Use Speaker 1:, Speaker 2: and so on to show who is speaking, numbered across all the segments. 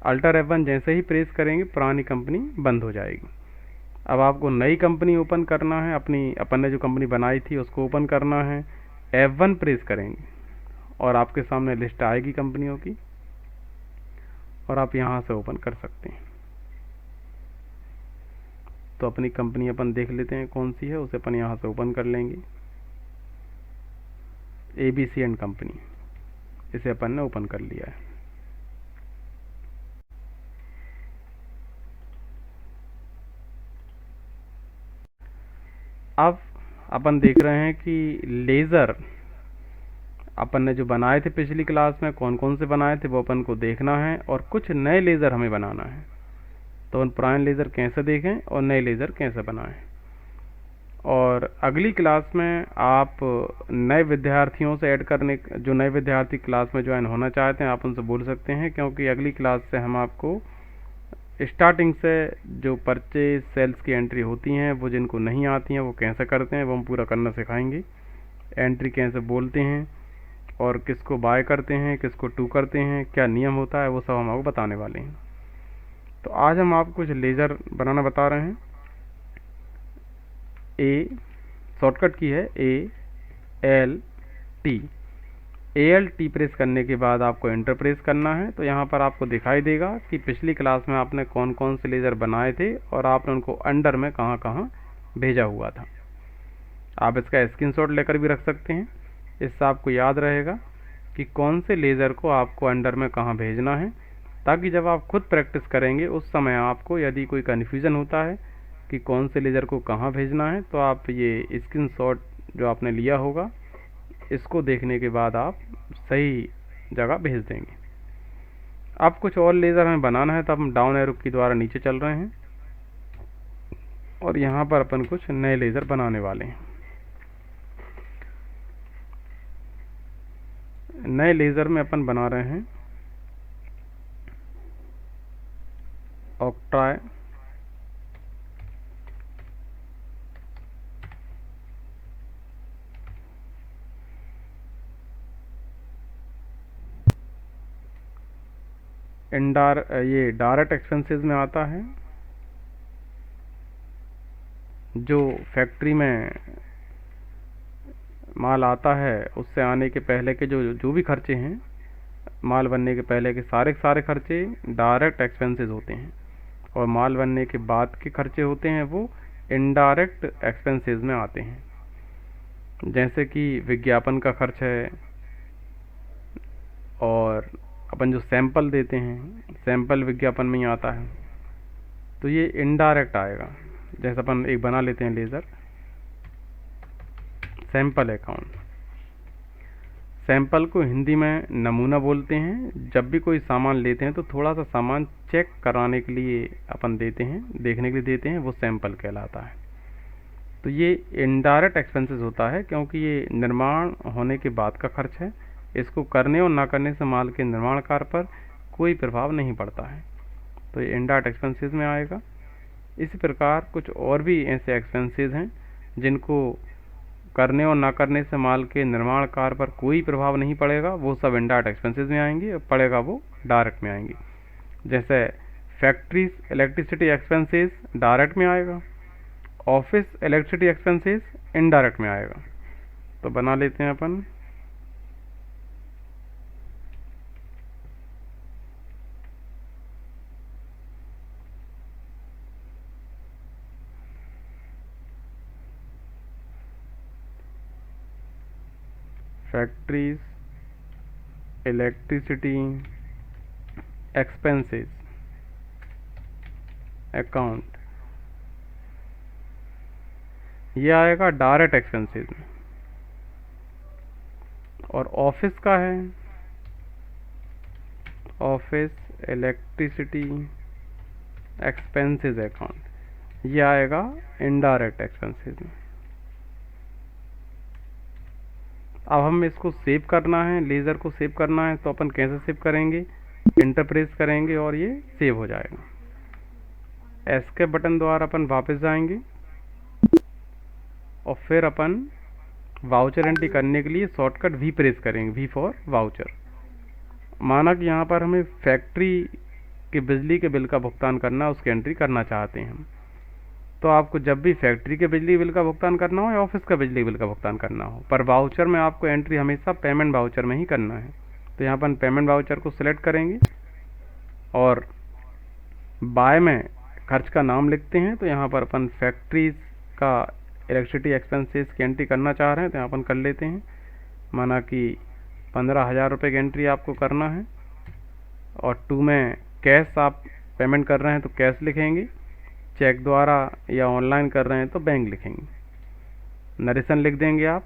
Speaker 1: Alter F1 जैसे ही press करेंगे पुरानी कंपनी बंद हो जाएगी। अब आपको नई कंपनी ओपन करना है, अपन ने जो कंपनी बनाई थी उसको ओपन करना है। F1 प्रेस करेंगे और आपके सामने लिस्ट आएगी कंपनियों की और आप यहाँ से ओपन कर सकते हैं। तो अपनी कंपनी अपन देख लेते हैं कौन सी है, उसे अपन यहाँ से ओपन कर लेंगे। ABC एंड कंपनी, इसे अपन ने ओपन कर लिया है। अब अपन देख रहे हैं कि लेज़र अपन ने जो बनाए थे पिछली क्लास में, कौन कौन से बनाए थे वो अपन को देखना है और कुछ नए लेज़र हमें बनाना है। तो अपन पुराने लेज़र कैसे देखें और नए लेज़र कैसे बनाएं। और अगली क्लास में आप नए विद्यार्थियों से ऐड करने, जो नए विद्यार्थी क्लास में ज्वाइन होना चाहते हैं आप उनसे बोल सकते हैं, क्योंकि अगली क्लास से हम आपको स्टार्टिंग से जो परचेज सेल्स की एंट्री होती हैं वो जिनको नहीं आती हैं वो कैसे करते हैं वो हम पूरा करना सिखाएंगे। एंट्री कैसे बोलते हैं और किसको बाय करते हैं, किसको टू करते हैं, क्या नियम होता है, वो सब हम आपको बताने वाले हैं। तो आज हम आपको कुछ लेज़र बनाना बता रहे हैं। शॉर्टकट की है ALT। ALT प्रेस करने के बाद आपको एंटर प्रेस करना है। तो यहाँ पर आपको दिखाई देगा कि पिछली क्लास में आपने कौन कौन से लेज़र बनाए थे और आपने उनको अंडर में कहाँ कहाँ भेजा हुआ था। आप इसका स्क्रीनशॉट लेकर भी रख सकते हैं, इससे आपको याद रहेगा कि कौन से लेज़र को आपको अंडर में कहाँ भेजना है, ताकि जब आप खुद प्रैक्टिस करेंगे उस समय आपको यदि कोई कन्फ्यूज़न होता है कि कौन से लेज़र को कहाँ भेजना है, तो आप ये स्क्रीनशॉट जो आपने लिया होगा इसको देखने के बाद आप सही जगह भेज देंगे। अब कुछ और लेज़र हमें बनाना है, तो हम डाउन एरो की द्वारा नीचे चल रहे हैं और यहाँ पर अपन कुछ नए लेज़र बनाने वाले हैं। नए लेज़र में अपन बना रहे हैं ऑक्ट्राय, ये डायरेक्ट एक्सपेंसेस में आता है। जो फैक्ट्री में माल आता है उससे आने के पहले के जो भी खर्चे हैं, माल बनने के पहले के सारे खर्चे डायरेक्ट एक्सपेंसेस होते हैं और माल बनने के बाद के खर्चे होते हैं वो इनडायरेक्ट एक्सपेंसेस में आते हैं। जैसे कि विज्ञापन का खर्च है और अपन जो सैंपल देते हैं सैंपल विज्ञापन में ही आता है, तो ये इनडायरेक्ट आएगा। जैसे अपन एक बना लेते हैं लेज़र सैंपल अकाउंट। सैंपल को हिंदी में नमूना बोलते हैं। जब भी कोई सामान लेते हैं तो थोड़ा सा सामान चेक कराने के लिए अपन देते हैं, देखने के लिए देते हैं, वो सैंपल कहलाता है। तो ये इनडायरेक्ट एक्सपेंसेस होता है क्योंकि ये निर्माण होने के बाद का खर्च है। इसको करने और ना करने से माल के निर्माण कार्य पर कोई प्रभाव नहीं पड़ता है, तो ये इनडायरेक्ट एक्सपेंसेस में आएगा। इसी प्रकार कुछ और भी ऐसे एक्सपेंसेस हैं जिनको करने और ना करने से माल के निर्माण कार्य पर कोई प्रभाव नहीं पड़ेगा, वो सब इनडायरेक्ट एक्सपेंसेस में आएंगे, पड़ेगा वो डायरेक्ट में आएंगे। जैसे फैक्ट्रीज इलेक्ट्रिसिटी एक्सपेंसेस डायरेक्ट में आएगा, ऑफिस इलेक्ट्रिसिटी एक्सपेंसेस इनडायरेक्ट में आएगा। तो बना लेते हैं अपन फैक्ट्रीज इलेक्ट्रिसिटी एक्सपेंसेस अकाउंट, ये आएगा डायरेक्ट एक्सपेंसेस में। और ऑफिस का है ऑफिस इलेक्ट्रिसिटी एक्सपेंसेस अकाउंट, ये आएगा इनडायरेक्ट एक्सपेंसेस में। अब हम इसको सेव करना है, लेज़र को सेव करना है, तो अपन कैसे सेव करेंगे, एंटर प्रेस करेंगे और ये सेव हो जाएगा। एस्केप बटन द्वारा अपन वापस जाएंगे और फिर अपन वाउचर एंट्री करने के लिए शॉर्टकट V प्रेस करेंगे, V फॉर वाउचर। माना कि यहाँ पर हमें फैक्ट्री जिसके बिजली के बिल का भुगतान करना है उसकी एंट्री करना चाहते हैं हम। तो आपको जब भी फैक्ट्री के बिजली बिल का भुगतान करना हो या ऑफिस का बिजली बिल का भुगतान करना हो, पर वाउचर में आपको एंट्री हमेशा पेमेंट वाउचर में ही करना है। तो यहाँ पर पेमेंट वाउचर को सिलेक्ट करेंगे और बाय में खर्च का नाम लिखते हैं। तो यहाँ पर अपन फैक्ट्रीज का इलेक्ट्रिसिटी एक्सपेंसेस की एंट्री करना चाह रहे हैं, तो यहाँ अपन कर लेते हैं। माना कि 15,000 रुपये की एंट्री आपको करना है और 2 में कैश आप पेमेंट कर रहे हैं तो कैश लिखेंगे, चेक द्वारा या ऑनलाइन कर रहे हैं तो बैंक लिखेंगे। नरेशन लिख देंगे आप,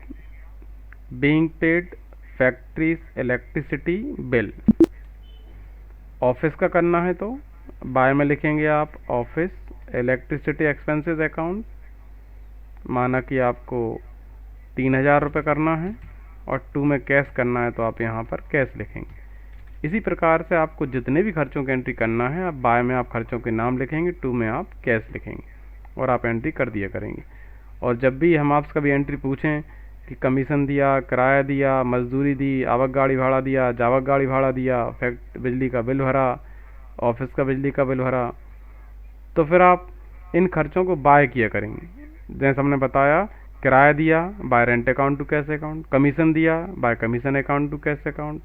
Speaker 1: being paid factories electricity bill. Office का करना है तो बाय में लिखेंगे आप ऑफिस इलेक्ट्रिसिटी एक्सपेंसेस अकाउंट, माना कि आपको 3,000 रुपये करना है और 2 में कैश करना है तो आप यहाँ पर कैश लिखेंगे। इसी प्रकार से आपको जितने भी खर्चों की एंट्री करना है, आप बाय में आप खर्चों के नाम लिखेंगे, 2 में आप कैश लिखेंगे और आप एंट्री कर दिया करेंगे। और जब भी हम आपसे कभी एंट्री पूछें कि कमीशन दिया, किराया दिया, मजदूरी दी, आवक गाड़ी भाड़ा दिया, जावक गाड़ी भाड़ा दिया, बिजली का बिल भरा, ऑफिस का बिजली का बिल भरा, तो फिर आप इन खर्चों को बाय किया करेंगे। जैसे हमने बताया, किराया दिया by rent account to cash account, commission दिया by commission account to cash account,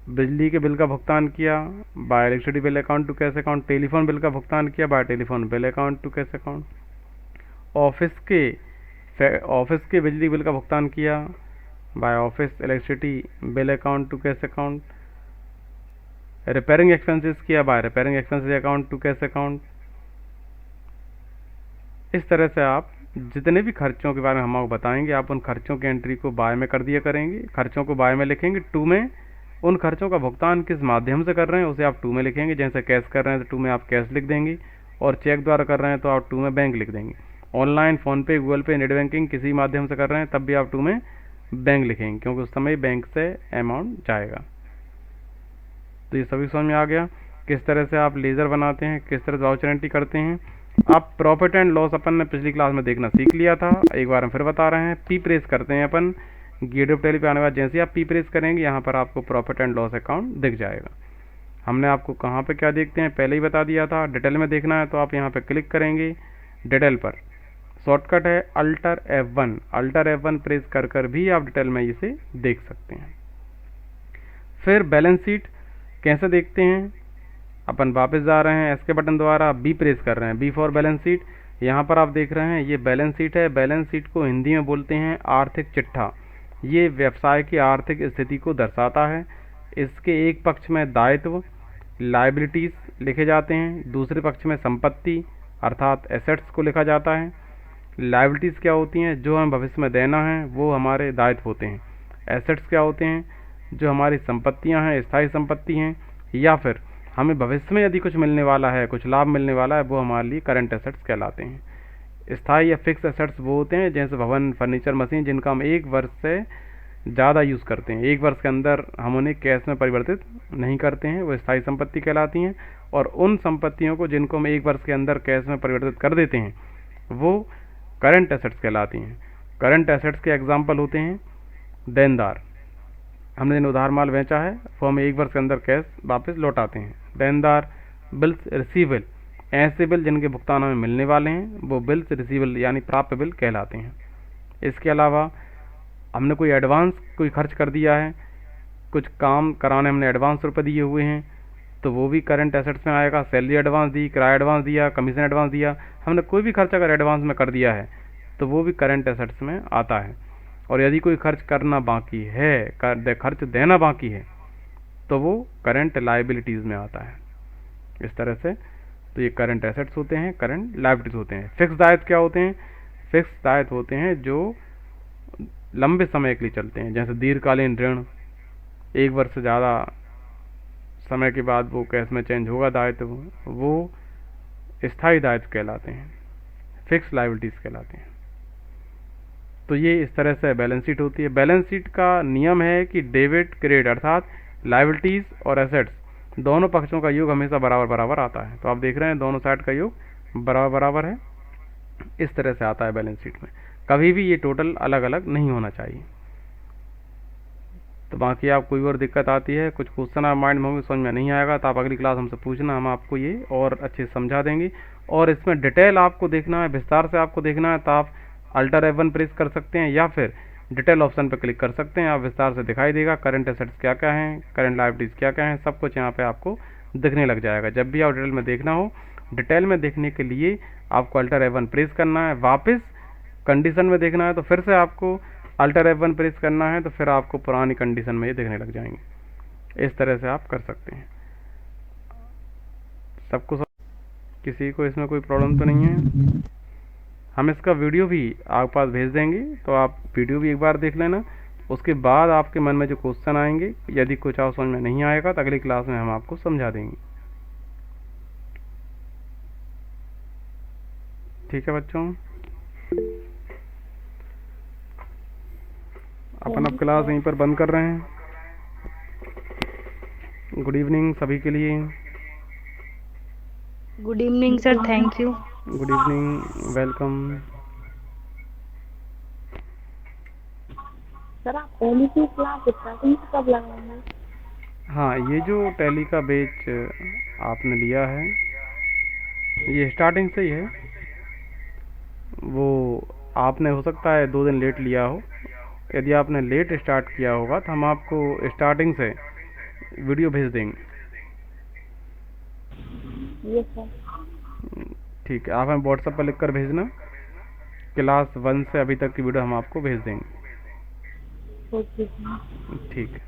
Speaker 1: बिजली के बिल का भुगतान किया by electricity bill account to cash account, telephone bill का भुगतान किया by telephone bill account to cash account, office के बिजली बिल का भुगतान किया by office electricity bill account to cash account, repairing expenses किया by repairing expenses account to cash account. इस तरह से आप जितने भी खर्चों के बारे में हम आपको बताएंगे, आप उन खर्चों की एंट्री को बाय में कर दिया करेंगे। खर्चों को बाय में लिखेंगे, 2 में उन खर्चों का भुगतान किस माध्यम से कर रहे हैं उसे आप 2 में लिखेंगे। जैसे कैश कर रहे हैं तो 2 में आप कैश लिख देंगे और चेक द्वारा कर रहे हैं तो आप 2 में बैंक लिख देंगे। ऑनलाइन, फ़ोनपे, गूगल पे, नेट बैंकिंग किसी माध्यम से कर रहे हैं तब भी आप 2 में बैंक लिखेंगे, क्योंकि उस समय बैंक से अमाउंट जाएगा। तो ये सभी समझ में आ गया किस तरह से आप लेजर बनाते हैं, किस तरह से वाउचर एंट्री करते हैं। आप प्रॉफिट एंड लॉस अपन ने पिछली क्लास में देखना सीख लिया था, एक बार हम फिर बता रहे हैं। पी प्रेस करते हैं अपन, गेट ऑफ टेली पे आने के बाद जैसे आप पी प्रेस करेंगे यहाँ पर आपको प्रॉफिट एंड लॉस अकाउंट दिख जाएगा। हमने आपको कहाँ पे क्या देखते हैं पहले ही बता दिया था। डिटेल में देखना है तो आप यहाँ पे क्लिक करेंगे, डिटेल पर शॉर्टकट है alter F1, alter F1 press कर भी आप डिटेल में इसे देख सकते हैं। फिर बैलेंस शीट कैसे देखते हैं, अपन वापस जा रहे हैं, एस के बटन द्वारा बी प्रेस कर रहे हैं, बी फॉर बैलेंस शीट। यहाँ पर आप देख रहे हैं ये बैलेंस शीट है। बैलेंस शीट को हिंदी में बोलते हैं आर्थिक चिट्ठा। ये व्यवसाय की आर्थिक स्थिति को दर्शाता है। इसके एक पक्ष में दायित्व लायबिलिटीज़ लिखे जाते हैं, दूसरे पक्ष में संपत्ति अर्थात एसेट्स को लिखा जाता है। लायबिलिटीज़ क्या होती हैं, जो हमें भविष्य में देना है वो हमारे दायित्व होते हैं। एसेट्स क्या होते हैं, जो हमारी संपत्तियां हैं, स्थायी संपत्ति हैं, या फिर हमें भविष्य में यदि कुछ मिलने वाला है, कुछ लाभ मिलने वाला है, वो हमारे लिए करंट एसेट्स कहलाते हैं। स्थायी या फिक्स एसेट्स वो होते हैं जैसे भवन, फर्नीचर, मशीन, जिनका हम 1 वर्ष से ज़्यादा यूज़ करते हैं, 1 वर्ष के अंदर हम उन्हें कैश में परिवर्तित नहीं करते हैं, वो स्थायी संपत्ति कहलाती हैं। और उन संपत्तियों को जिनको हम 1 वर्ष के अंदर कैश में परिवर्तित कर देते हैं वो करंट एसेट्स कहलाती हैं। करंट एसेट्स के एग्जाम्पल होते हैं देनदार, हमने जिन उधार माल बेचा है वो हम 1 वर्ष के अंदर कैश वापस लौटाते हैं। देनदार, बिल्स रिसीवेबल, ऐसे बिल जिनके भुगतान हमें मिलने वाले हैं वो बिल्स रिसीवेबल यानी प्राप्य बिल कहलाते हैं। इसके अलावा हमने कोई एडवांस कोई खर्च कर दिया है, कुछ काम कराने हमने एडवांस रुपये दिए हुए हैं तो वो भी करंट एसेट्स में आएगा। सैलरी एडवांस दी, किराया एडवांस दिया, कमीशन एडवांस दिया, हमने कोई भी खर्च अगर एडवांस में कर दिया है तो वो भी करंट एसेट्स में आता है। और यदि कोई खर्च करना बाकी है, खर्च देना बाकी है तो वो करंट लायबिलिटीज़ में आता है। इस तरह से तो ये करंट एसेट्स होते हैं, करंट लायबिलिटीज होते हैं। फिक्स दायित्व क्या होते हैं, फिक्स दायित्व होते हैं जो लंबे समय के लिए चलते हैं, जैसे दीर्घकालीन ऋण, 1 वर्ष से ज़्यादा समय के बाद वो कैश में चेंज होगा दायित्व, वो स्थायी दायित्व कहलाते हैं, फिक्स लायबिलिटीज़ कहलाते हैं। तो ये इस तरह से बैलेंस शीट होती है। बैलेंस शीट का नियम है कि डेबिट क्रेडिट अर्थात लायबिलिटीज़ और एसेट्स दोनों पक्षों का योग हमेशा बराबर बराबर आता है। तो आप देख रहे हैं दोनों साइड का योग बराबर बराबर है, इस तरह से आता है बैलेंस शीट में। कभी भी ये टोटल अलग अलग नहीं होना चाहिए। तो बाकी आप कोई और दिक्कत आती है, कुछ क्वेश्चन आप माइंड में होंगे, समझ में नहीं आएगा, तो आप अगली क्लास हमसे पूछना, हम आपको ये और अच्छे से समझा देंगे। और इसमें डिटेल आपको देखना है, विस्तार से आपको देखना है, तो आप अल्टर F1 प्रेस कर सकते हैं या फिर डिटेल ऑप्शन पर क्लिक कर सकते हैं। आप विस्तार से दिखाई देगा, करंट एसेट्स क्या क्या हैं, करंट लायबिलिटीज़ क्या क्या हैं, सब कुछ यहाँ पे आपको दिखने लग जाएगा। जब भी आप डिटेल में देखना हो, डिटेल में देखने के लिए आपको अल्टर F1 प्रेस करना है। वापस कंडीशन में देखना है तो फिर से आपको अल्टर F1 प्रेस करना है, तो फिर आपको पुरानी कंडीशन में ये देखने लग जाएंगे। इस तरह से आप कर सकते हैं। सबको किसी को इसमें कोई प्रॉब्लम तो नहीं है? हम इसका वीडियो भी आपके पास भेज देंगे, तो आप वीडियो भी एक बार देख लेना। उसके बाद आपके मन में जो क्वेश्चन आएंगे, यदि कुछ आप समझ में नहीं आएगा तो अगली क्लास में हम आपको समझा देंगे। ठीक है बच्चों, अपन अब क्लास यहीं पर बंद कर रहे हैं। गुड इवनिंग सभी के लिए।
Speaker 2: Good evening sir, thank you.
Speaker 1: Good evening, welcome.
Speaker 3: Sir आप टैली की क्लास स्टार्टिंग से कब लगाएंगे?
Speaker 1: हाँ, ये जो टैली का बैच आपने लिया है, ये स्टार्टिंग से ही है। वो आपने हो सकता है 2 दिन लेट लिया हो। यदि आपने लेट स्टार्ट किया होगा तो हम आपको स्टार्टिंग से वीडियो भेज देंगे।
Speaker 3: ये सर।
Speaker 1: ठीक है, आप हमें व्हाट्सएप पर लिख कर भेजना। क्लास 1 से अभी तक की वीडियो हम आपको भेज देंगे।
Speaker 3: Okay sir.
Speaker 1: ठीक है।